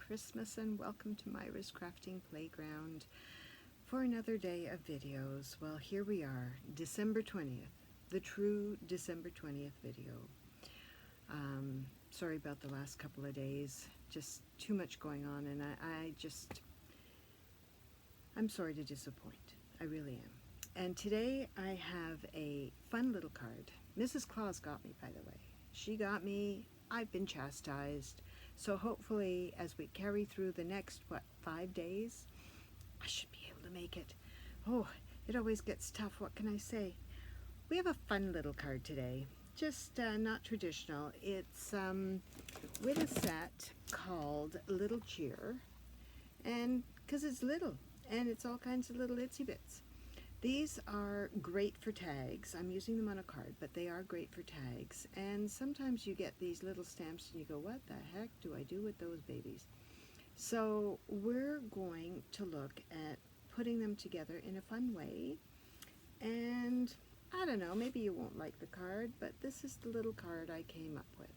Christmas and welcome to Myra's Crafting Playground for another day of videos. Well, here we are, December 20th, the true December 20th video. Sorry about the last couple of days, just too much going on, and I'm sorry to disappoint. I really am. And today I have a fun little card. Mrs. Claus got me, by the way. She got me. I've been chastised. So hopefully as we carry through the next, 5 days, I should be able to make it. Oh, it always gets tough. What can I say? We have a fun little card today. Just not traditional. It's with a set called Little Cheer. And because it's little and it's all kinds of little itsy bits. These are great for tags. I'm using them on a card, but they are great for tags. And sometimes you get these little stamps and you go, what the heck do I do with those babies? So we're going to look at putting them together in a fun way. And I don't know, maybe you won't like the card, but this is the little card I came up with.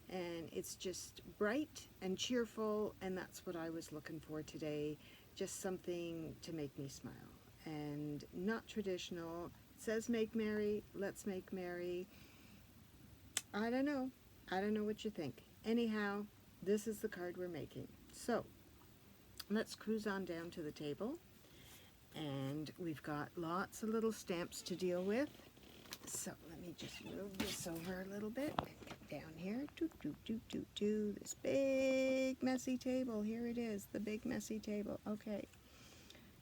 And it's just bright and cheerful, and that's what I was looking for today. Just something to make me smile. And not traditional. It says make merry, let's make merry. I don't know what you think. Anyhow, this is the card we're making. So let's cruise on down to the table, and we've got lots of little stamps to deal with. So let me just move this over a little bit. Get down here. This big messy table. Here it is, the big messy table. Okay.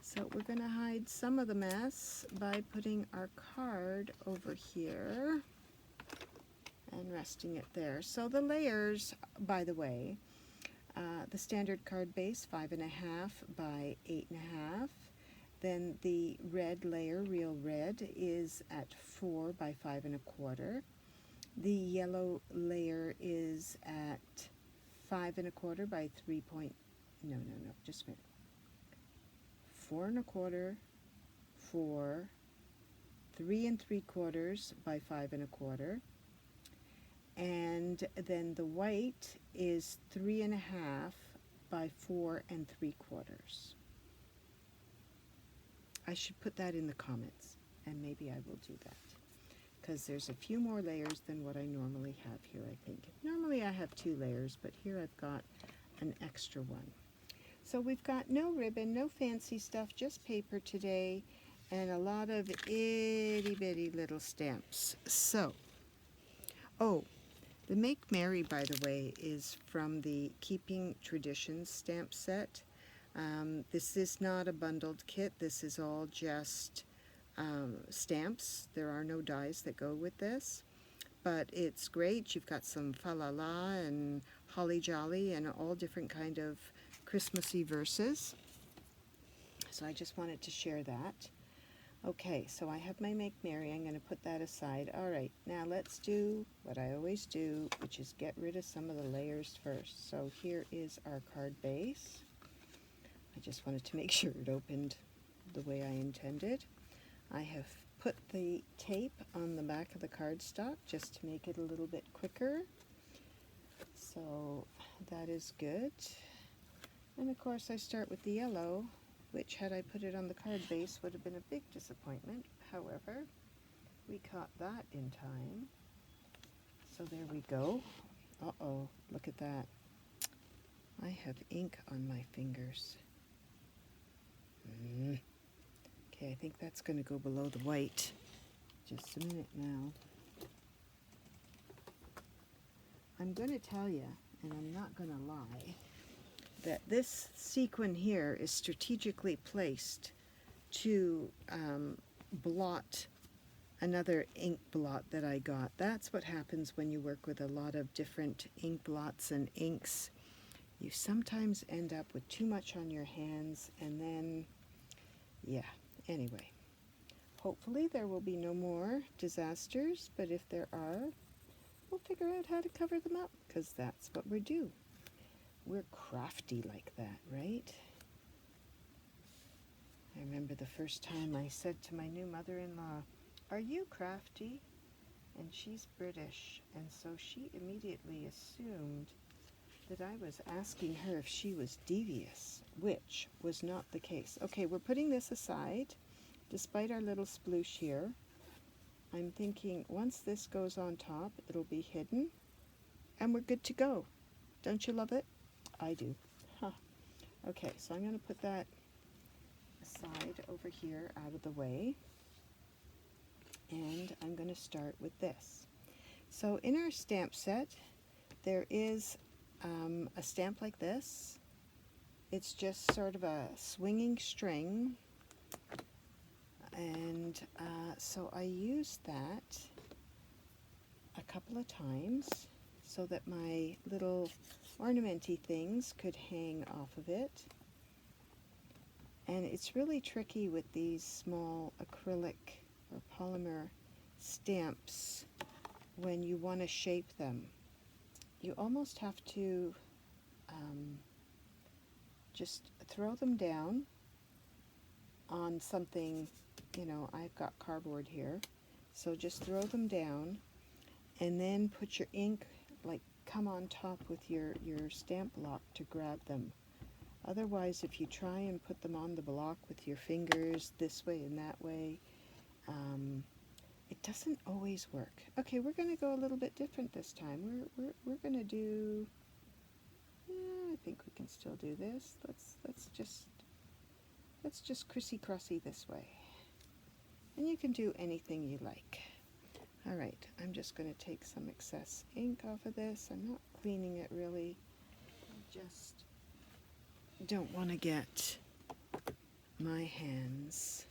So we're going to hide some of the mess by putting our card over here and resting it there. So the layers, by the way, the standard card base, 5.5 by 8.5. Then the red layer, real red, is at 4 by 5.25. The yellow layer is at 5.25 by 3 point, just a minute. 4.25 for 3 3/4 by 5.25, and then the white is 3.5 by 4 3/4. I should put that in the comments, and maybe I will do that, because there's a few more layers than what I normally have here. I think normally I have 2 layers, but here I've got an extra one. So we've got no ribbon, no fancy stuff, just paper today, and a lot of itty-bitty little stamps. So, oh, the Make Merry, by the way, is from the Keeping Traditions stamp set. This is not a bundled kit. This is all just stamps. There are no dies that go with this, but it's great. You've got some fa-la-la and holly jolly and all different kind of Christmassy verses. So I just wanted to share that. Okay, so I have my Make Merry. I'm going to put that aside. All right, now let's do what I always do, which is get rid of some of the layers first. So here is our card base. I just wanted to make sure it opened the way I intended. I have put the tape on the back of the cardstock just to make it a little bit quicker. So that is good. And of course I start with the yellow, which had I put it on the card base would have been a big disappointment. However, we caught that in time. So there we go. Uh-oh, look at that. I have ink on my fingers. Okay, I think that's going to go below the white. Just a minute now. I'm going to tell you, and I'm not going to lie, that this sequin here is strategically placed to blot another ink blot that I got. That's what happens when you work with a lot of different ink blots and inks. You sometimes end up with too much on your hands, and then, yeah, anyway. Hopefully there will be no more disasters, but if there are, we'll figure out how to cover them up, because that's what we do. We're crafty like that, right? I remember the first time I said to my new mother-in-law, "Are you crafty?" And she's British, and so she immediately assumed that I was asking her if she was devious, which was not the case. Okay, we're putting this aside. Despite our little sploosh here, I'm thinking once this goes on top, it'll be hidden, and we're good to go. Don't you love it? I do. Huh. Okay, so I'm going to put that aside over here out of the way, and I'm going to start with this. So in our stamp set, there is a stamp like this. It's just sort of a swinging string, and so I used that a couple of times so that my little ornamenty things could hang off of it. And it's really tricky with these small acrylic or polymer stamps when you want to shape them. You almost have to just throw them down on something, you know, I've got cardboard here, so just throw them down and then put your ink, like come on top with your stamp block to grab them. Otherwise, if you try and put them on the block with your fingers this way and that way, it doesn't always work. Okay, we're going to go a little bit different this time. We're going to do, I think we can still do this. Let's just crissy-crossy this way. And you can do anything you like. All right, I'm just going to take some excess ink off of this. I'm not cleaning it really. I just don't want to get my hands.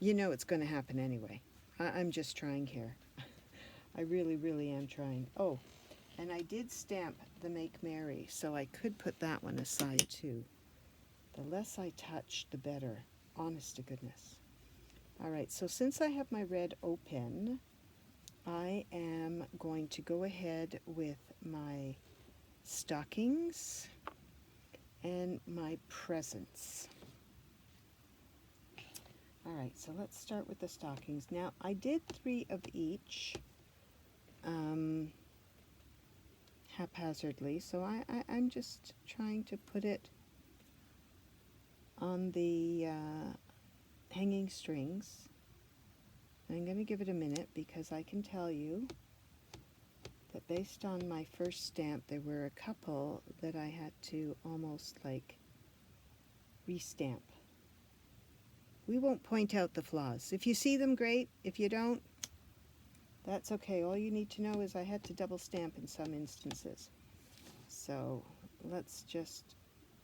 You know it's going to happen anyway. I'm just trying here. I really, really am trying. Oh, and I did stamp the Make Merry, so I could put that one aside too. The less I touch, the better. Honest to goodness. All right, so since I have my red open, I am going to go ahead with my stockings and my presents. All right, so let's start with the stockings. Now, I did 3 of each haphazardly, so I'm just trying to put it on the hanging strings. I'm going to give it a minute because I can tell you that based on my first stamp, there were a couple that I had to almost like restamp. We won't point out the flaws. If you see them, great. If you don't, that's okay. All you need to know is I had to double stamp in some instances. So let's just,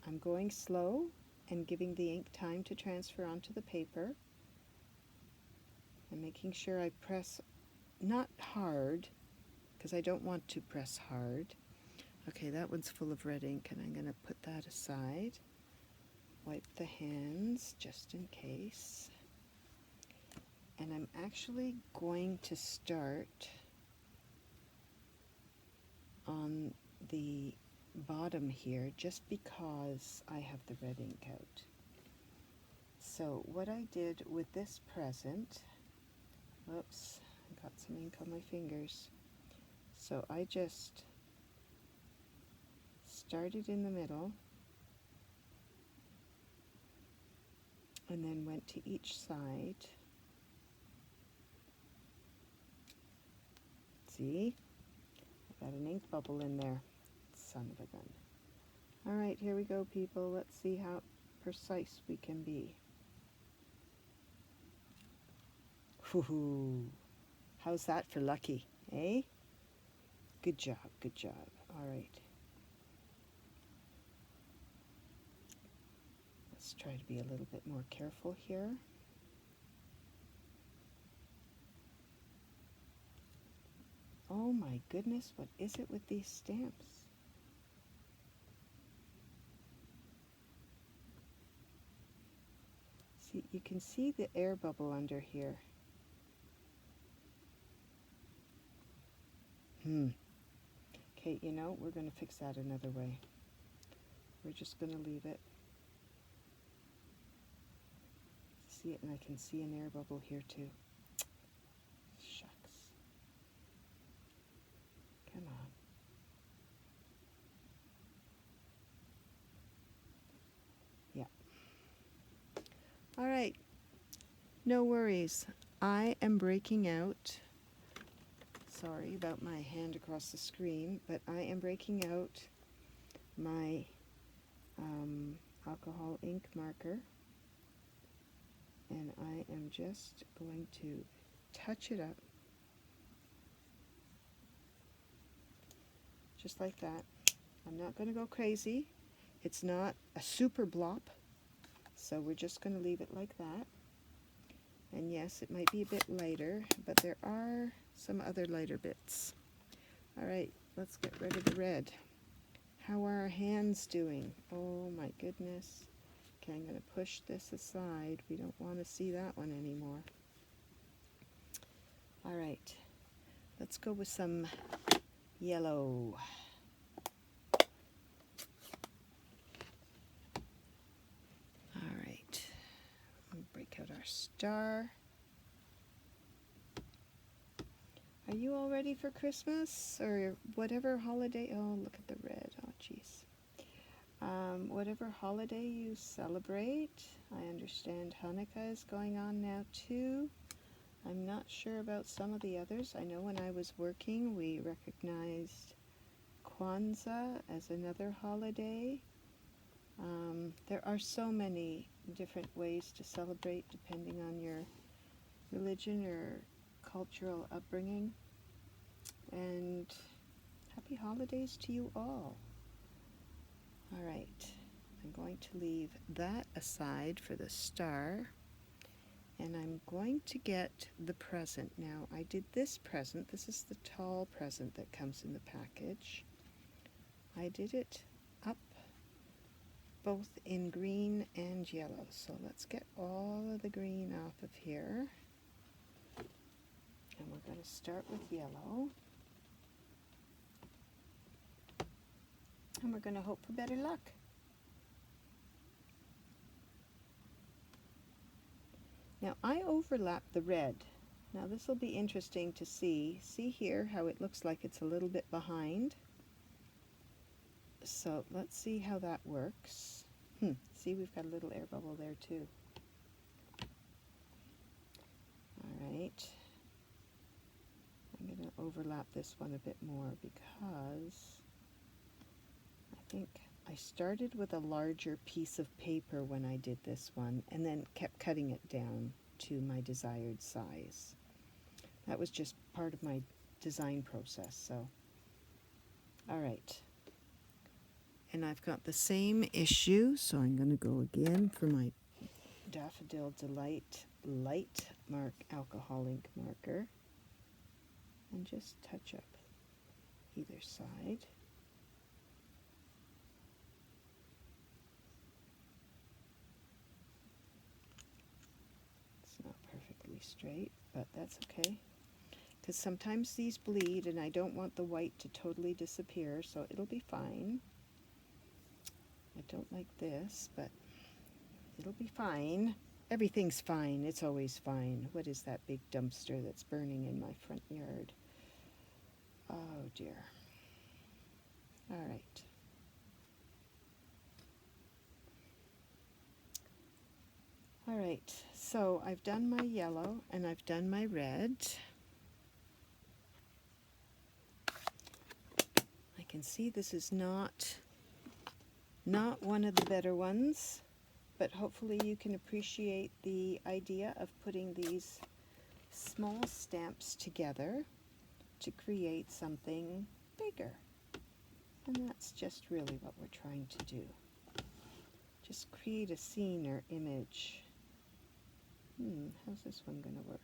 I'm going slow and giving the ink time to transfer onto the paper. I'm making sure I press not hard, because I don't want to press hard. Okay, that one's full of red ink, and I'm going to put that aside. Wipe the hands just in case. And I'm actually going to start on the bottom here just because I have the red ink out. So what I did with this present, whoops, I got some ink on my fingers. So I just started in the middle and then went to each side. See? I got an ink bubble in there. Son of a gun. All right, here we go, people. Let's see how precise we can be. Woohoo! How's that for lucky, eh? Good job, good job. All right. Let's try to be a little bit more careful here. Oh my goodness, what is it with these stamps? See, you can see the air bubble under here. Okay, you know, we're going to fix that another way. We're just going to leave it. See it, and I can see an air bubble here too. Shucks. Come on. All right, no worries. I am breaking out. Sorry about my hand across the screen, but I am breaking out my alcohol ink marker, and I am just going to touch it up just like that. I'm not going to go crazy. It's not a super blop, so we're just going to leave it like that. And yes, it might be a bit lighter, but there are some other lighter bits. All right, let's get rid of the red. How are our hands doing? Oh my goodness. Okay, I'm going to push this aside. We don't want to see that one anymore. All right, let's go with some yellow. All right, break out our star. Are you all ready for Christmas or whatever holiday? Oh, look at the red. Oh, jeez. Whatever holiday you celebrate. I understand Hanukkah is going on now too. I'm not sure about some of the others. I know when I was working, we recognized Kwanzaa as another holiday. There are so many different ways to celebrate depending on your religion or cultural upbringing. And happy holidays to you all. All right, I'm going to leave that aside for the star, and I'm going to get the present. Now, I did this present. This is the tall present that comes in the package. I did it up both in green and yellow. So let's get all of the green off of here. And we're going to start with yellow. And we're going to hope for better luck. Now I overlap the red. Now this will be interesting to see. See here how it looks like it's a little bit behind. So let's see how that works. See, we've got a little air bubble there too. All right. I'm going to overlap this one a bit more because I think I started with a larger piece of paper when I did this one and then kept cutting it down to my desired size. That was just part of my design process. So, all right. And I've got the same issue, so I'm going to go again for my Daffodil Delight light alcohol ink marker and just touch up either side. It's not perfectly straight, but that's okay, because sometimes these bleed and I don't want the white to totally disappear, so it'll be fine. I don't like this, but it'll be fine. Everything's fine. It's always fine. What is that big dumpster that's burning in my front yard? Oh dear. All right. All right, so I've done my yellow and I've done my red. I can see this is not one of the better ones, but hopefully you can appreciate the idea of putting these small stamps together to create something bigger. And that's just really what we're trying to do. Just create a scene or image. How's this one going to work?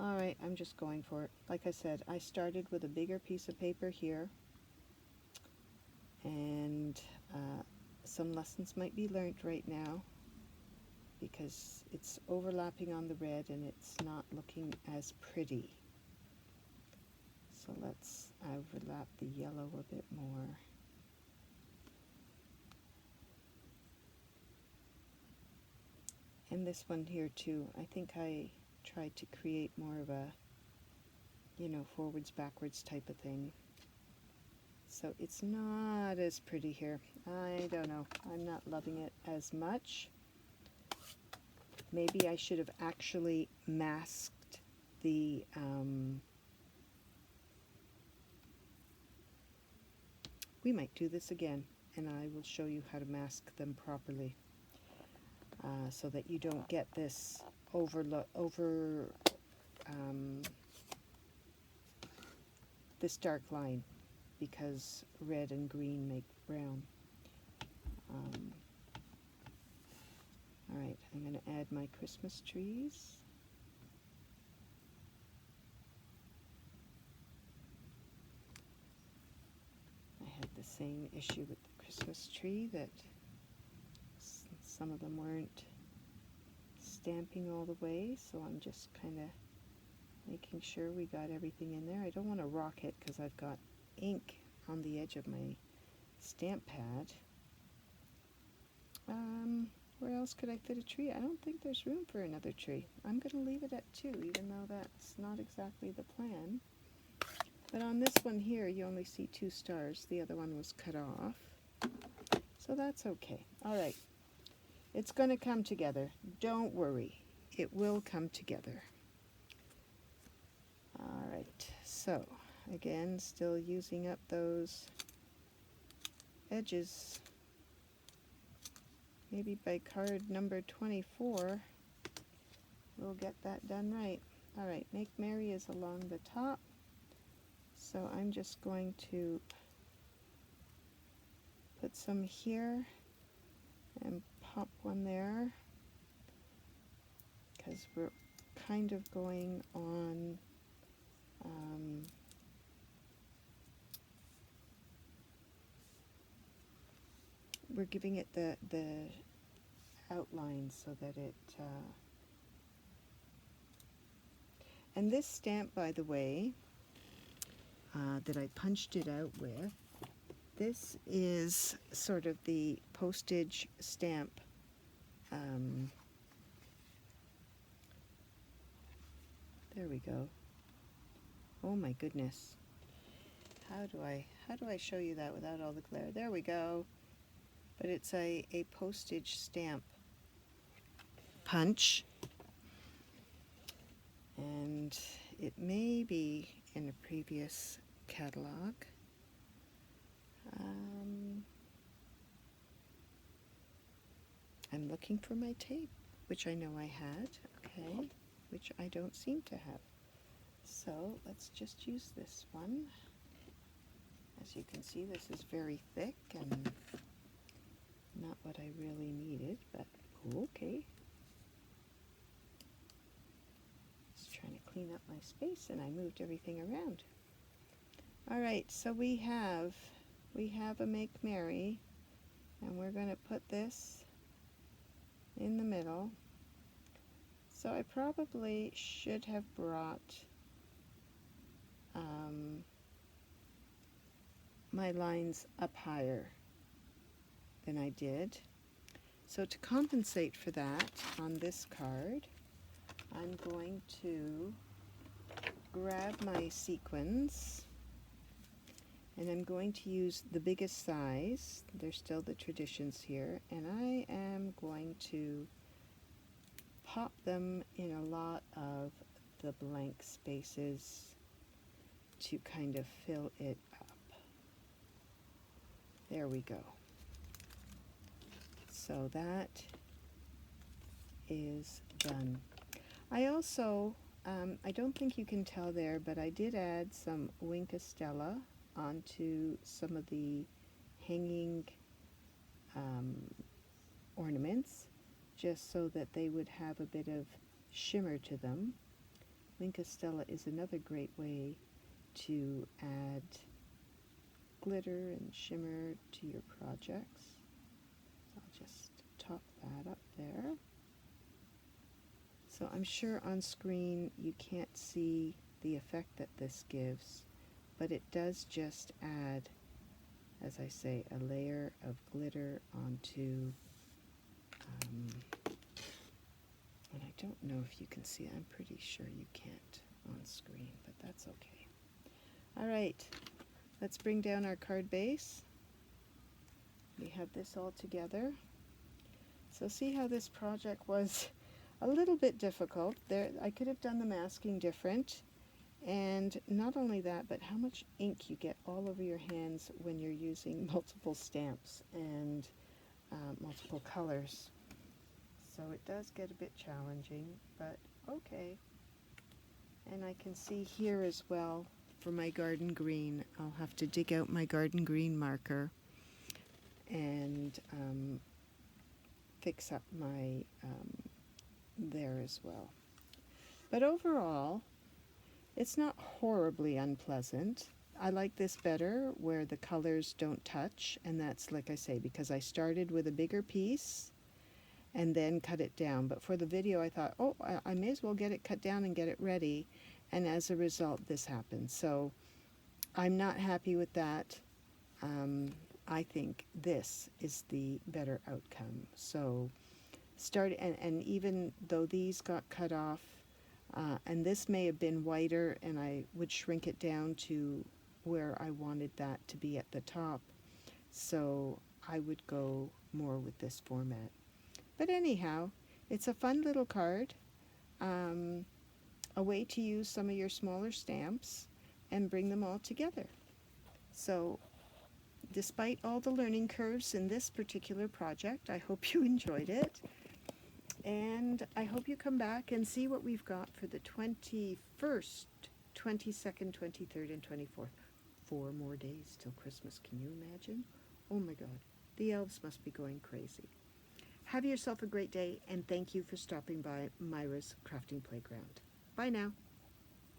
All right, I'm just going for it. Like I said, I started with a bigger piece of paper here, and some lessons might be learned right now because it's overlapping on the red and it's not looking as pretty. So let's overlap the yellow a bit more. And this one here too, I think I tried to create more of a, forwards, backwards type of thing. So it's not as pretty here. I don't know. I'm not loving it as much. Maybe I should have actually masked the we might do this again, and I will show you how to mask them properly, so that you don't get this this dark line, because red and green make brown. All right, I'm going to add my Christmas trees. I had the same issue with the Christmas tree, that some of them weren't stamping all the way, so I'm just kind of making sure we got everything in there. I don't want to rock it because I've got ink on the edge of my stamp pad. Where else could I fit a tree? I don't think there's room for another tree. I'm going to leave it at 2, even though that's not exactly the plan. But on this one here, you only see 2 stars. The other one was cut off. So that's okay. All right. It's going to come together. Don't worry. It will come together. All right. So, again, still using up those edges. Maybe by card number 24, we'll get that done right. All right, Make Merry is along the top. So I'm just going to put some here and pop one there, because we're kind of going on we're giving it the outline so that it and this stamp, by the way, that I punched it out with, this is sort of the postage stamp there we go. Oh my goodness, how do I show you that without all the glare? There we go. But it's a postage stamp punch, and it may be in a previous catalog. I'm looking for my tape, which I know I had, okay, which I don't seem to have. So let's just use this one. As you can see, this is very thick and not what I really needed, but okay. Just trying to clean up my space, and I moved everything around. All right, so we have a Make Merry, and we're going to put this in the middle. So I probably should have brought my lines up higher than I did. So to compensate for that, on this card, I'm going to grab my sequins, and I'm going to use the biggest size. There's still the traditions here, and I am going to pop them in a lot of the blank spaces to kind of fill it up. There we go. So that is done. I also, I don't think you can tell there, but I did add some Wink of Stella onto some of the hanging ornaments, just so that they would have a bit of shimmer to them. Wink of Stella is another great way to add glitter and shimmer to your projects. So I'll just top that up there. So I'm sure on screen you can't see the effect that this gives, but it does just add, as I say, a layer of glitter onto, and I don't know if you can see, I'm pretty sure you can't on screen, but that's okay. All right, Let's bring down our card base. We have this all together. So see how this project was a little bit difficult. There, I could have done the masking different. And not only that, but how much ink you get all over your hands when you're using multiple stamps and multiple colors. So it does get a bit challenging, but okay. And I can see here as well for my garden green, I'll have to dig out my garden green marker and fix up my there as well. But overall, it's not horribly unpleasant. I like this better where the colors don't touch, and that's, like I say, because I started with a bigger piece and then cut it down. But for the video I thought, oh, I may as well get it cut down and get it ready, and as a result this happened. So I'm not happy with that. I think this is the better outcome. So and even though these got cut off, and this may have been whiter, and I would shrink it down to where I wanted that to be at the top. So I would go more with this format. But anyhow, it's a fun little card, a way to use some of your smaller stamps and bring them all together. So despite all the learning curves in this particular project, I hope you enjoyed it. And I hope you come back and see what we've got for the 21st, 22nd, 23rd, and 24th. 4 more days till Christmas. Can you imagine? Oh my God, the elves must be going crazy. Have yourself a great day, and thank you for stopping by Myra's Crafting Playground. Bye now.